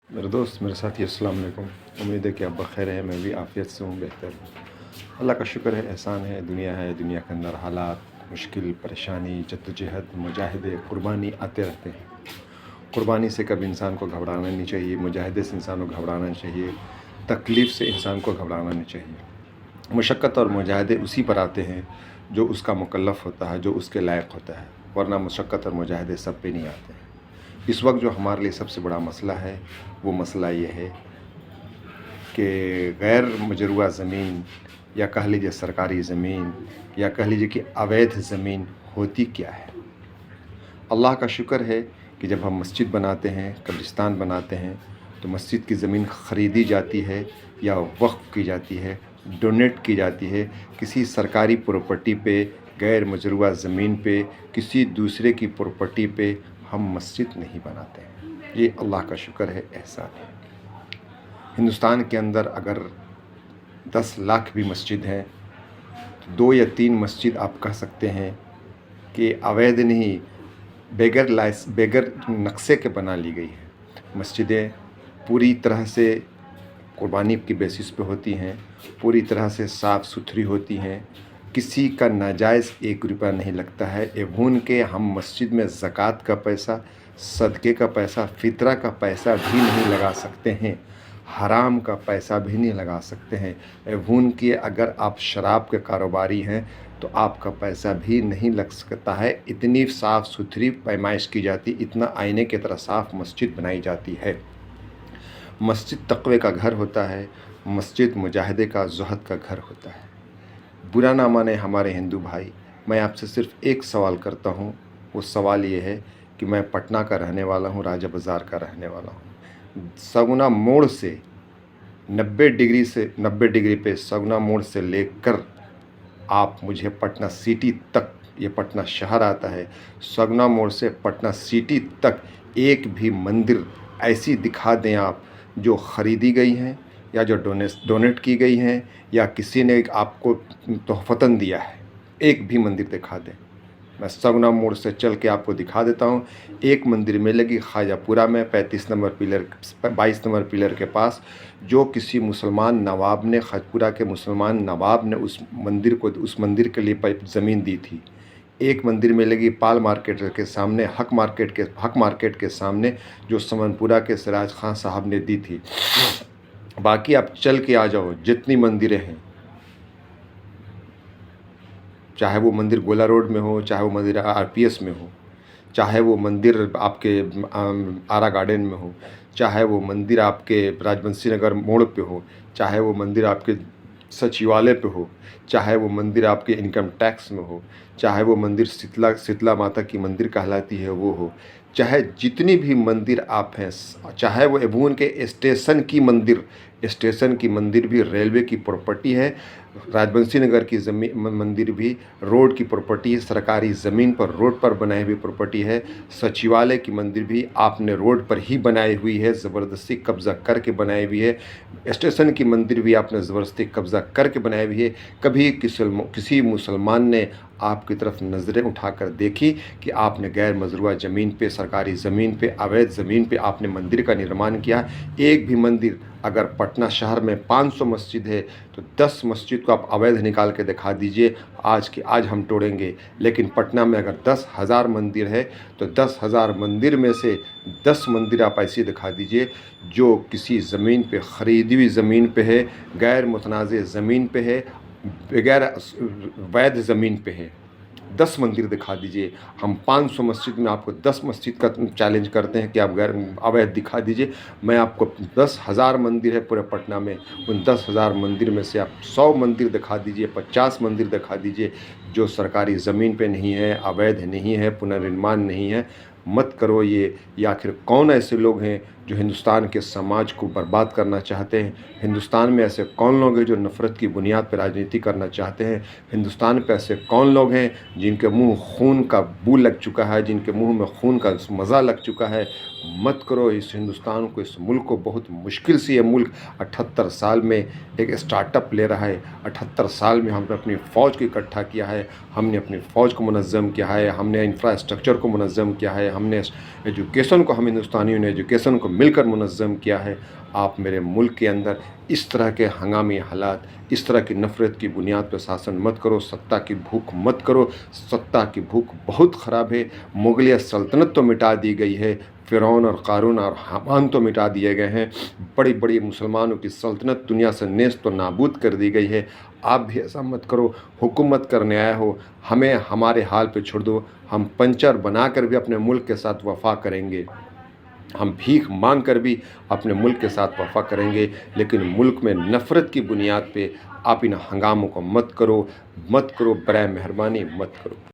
मेरे दोस्त, मेरे साथी, अस्सलाम वालेकुम। उम्मीद है कि आप बख़ैर हैं, मैं भी आफ़ियत से हूँ, बेहतर हूँ। अल्लाह का शुक्र है, एहसान है, दुनिया के अंदर हालात, मुश्किल, परेशानी, जद्दोजहद, मुजाहिदे, कुर्बानी आते रहते हैं। कुर्बानी से कभी इंसान को घबराना नहीं चाहिए, मुजाहिदे से इंसान को घबराना नहीं चाहिए, तकलीफ़ से इंसान को घबराना नहीं चाहिए। मशक्क़त और मुजाहिदे उसी पर आते हैं जो उसका मुकल्लफ़ होता है, जो उसके लायक होता है, वरना मशक्क़त और मुजाहिदे सब पे नहीं आते हैं। इस वक्त जो हमारे लिए सबसे बड़ा मसला है, वो मसला ये है कि गैर मजरूआ ज़मीन, या कह लीजिए सरकारी ज़मीन, या कह लीजिए कि अवैध ज़मीन होती क्या है। अल्लाह का शुक्र है कि जब हम मस्जिद बनाते हैं, कब्रिस्तान बनाते हैं, तो मस्जिद की ज़मीन ख़रीदी जाती है या वक्फ़ की जाती है, डोनेट की जाती है किसी सरकारी प्रॉपर्टी पे, गैर मजरूआ ज़मीन पे, किसी दूसरे की प्रॉपर्टी पे हम मस्जिद नहीं बनाते हैं। ये अल्लाह का शुक्र है, एहसान है। हिंदुस्तान के अंदर अगर 10 लाख भी मस्जिद हैं, तो 2 या 3 मस्जिद आप कह सकते हैं कि अवैध नहीं, बेगर नक्शे के बना ली गई है। मस्जिदें पूरी तरह से कुर्बानी की बेसिस पे होती हैं, पूरी तरह से साफ़ सुथरी होती हैं, किसी का नाजायज़ 1 रुपया नहीं लगता है। एवं के हम मस्जिद में ज़कात का पैसा, सदक़े का पैसा, फ़ितरा का पैसा भी नहीं लगा सकते हैं, हराम का पैसा भी नहीं लगा सकते हैं। एवं कि अगर आप शराब के कारोबारी हैं तो आपका पैसा भी नहीं लग सकता है। इतनी साफ़ सुथरी पैमाइश की जाती, इतना आईने की तरह साफ़ मस्जिद बनाई जाती है। मस्जिद तक़वे का घर होता है, मस्जिद मुजाहिदे का, ज़ुहद का घर होता है। बुरा ना माने हमारे हिंदू भाई, मैं आपसे सिर्फ़ एक सवाल करता हूँ। वो सवाल ये है कि मैं पटना का रहने वाला हूँ, राजा बाज़ार का रहने वाला हूँ। सगुना मोड़ से 90 डिग्री पे सगुना मोड़ से लेकर आप मुझे पटना सिटी तक, ये पटना शहर आता है, सगुना मोड़ से पटना सिटी तक एक भी मंदिर ऐसी दिखा दें आप जो ख़रीदी गई हैं, या जो डोनेट की गई हैं, या किसी ने आपको तोहफ़तन दिया है। एक भी मंदिर दिखा दें। मैं सगुना मोड़ से चल के आपको दिखा देता हूँ। एक मंदिर मिलेगी ख्वाजापुरा में 22 नंबर पिलर के पास, जो किसी मुसलमान नवाब ने, ख़ाजपुरा के मुसलमान नवाब ने उस मंदिर के लिए ज़मीन दी थी। एक मंदिर मिलेगी पाल मार्केट के सामने, हक मार्केट के सामने, जो समनपुरा के सिराज खां साहब ने दी थी। बाकी आप चल के आ जाओ, जितनी मंदिरें हैं, चाहे वो मंदिर गोला रोड में हो, चाहे वो मंदिर आरपीएस में हो, चाहे वो मंदिर आपके आरा गार्डन में हो, चाहे वो मंदिर आपके राजवंशी नगर मोड़ पे हो, चाहे वो मंदिर आपके सचिवालय पे हो, चाहे वो मंदिर आपके इनकम टैक्स में हो, चाहे वो मंदिर शीतला माता की मंदिर कहलाती है वो हो, चाहे जितनी भी मंदिर आप हैं, चाहे वो एवं के स्टेशन की मंदिर भी रेलवे की प्रॉपर्टी है, राजवंशी नगर की मंदिर भी रोड की प्रॉपर्टी है, सरकारी ज़मीन पर रोड पर बनाई हुई प्रॉपर्टी है। सचिवालय की मंदिर भी आपने रोड पर ही बनाई हुई है, ज़बरदस्ती कब्ज़ा करके बनाई हुई है। स्टेशन की मंदिर भी आपने ज़बरदस्ती कब्ज़ा करके बनाई हुई है। कभी किसी मुसलमान ने आपकी तरफ नज़रें उठाकर देखी कि आपने गैर मजरूआ ज़मीन पे, सरकारी ज़मीन पे, अवैध ज़मीन पे आपने मंदिर का निर्माण किया? एक भी मंदिर, अगर पटना शहर में 500 मस्जिद है तो 10 मस्जिद को आप अवैध निकाल के दिखा दीजिए, आज हम तोड़ेंगे। लेकिन पटना में अगर 10,000 मंदिर है तो 10,000 मंदिर में से 10 मंदिर आप ऐसी दिखा दीजिए जो किसी ज़मीन पे, ख़रीदी हुई ज़मीन पे है, गैर मुतनाज़ ज़मीन पे है, बगैर वैध ज़मीन पे है। 10 मंदिर दिखा दीजिए। हम 500 मस्जिद में आपको 10 मस्जिद का चैलेंज करते हैं कि आप गैर अवैध दिखा दीजिए। मैं आपको 10,000 मंदिर है पूरे पटना में, उन 10,000 मंदिर में से आप 100 मंदिर दिखा दीजिए, 50 मंदिर दिखा दीजिए जो सरकारी ज़मीन पे नहीं है, अवैध नहीं है, पुनर्निर्माण नहीं है। मत करो ये। या आखिर कौन ऐसे लोग हैं जो हिंदुस्तान के समाज को बर्बाद करना चाहते हैं? हिंदुस्तान में ऐसे कौन लोग हैं जो नफ़रत की बुनियाद पर राजनीति करना चाहते हैं? हिंदुस्तान पे ऐसे कौन लोग हैं जिनके मुंह खून का बू लग चुका है, जिनके मुंह में खून का मज़ा लग चुका है? मत करो। इस हिंदुस्तान को, इस मुल्क को बहुत मुश्किल से ये मुल्क 78 साल में एक स्टार्टअप ले रहा है। 78 साल में हमने अपनी फ़ौज को इकट्ठा किया है, हमने अपनी फ़ौज को मुनज़्ज़म किया है, हमने इंफ्रास्ट्रक्चर को मुनज़्ज़म किया है, हमने एजुकेशन को, हम हिंदुस्तानियों ने एजुकेशन को मिलकर मुनज़्ज़म किया है। आप मेरे मुल्क के अंदर इस तरह के हंगामी हालात, इस तरह की नफ़रत की बुनियाद पर शासन मत करो, सत्ता की भूख मत करो। सत्ता की भूख बहुत ख़राब है। मुग़लिया सल्तनत तो मिटा दी गई है, फ़िरौन और क़ारून और हामान तो मिटा दिए गए हैं, बड़ी-बड़ी मुसलमानों की सल्तनत दुनिया से नेस्त व नाबूद कर दी गई है। आप भी ऐसा मत करो। हुकूमत करने आए हो, हमें हमारे हाल पे छोड़ दो। हम पंचर बनाकर भी अपने मुल्क के साथ वफ़ा करेंगे, हम भीख मांग कर भी अपने मुल्क के साथ वफ़ा करेंगे, लेकिन मुल्क में नफ़रत की बुनियाद पे आप इन हंगामों को मत करो, बराए मेहरबानी मत करो।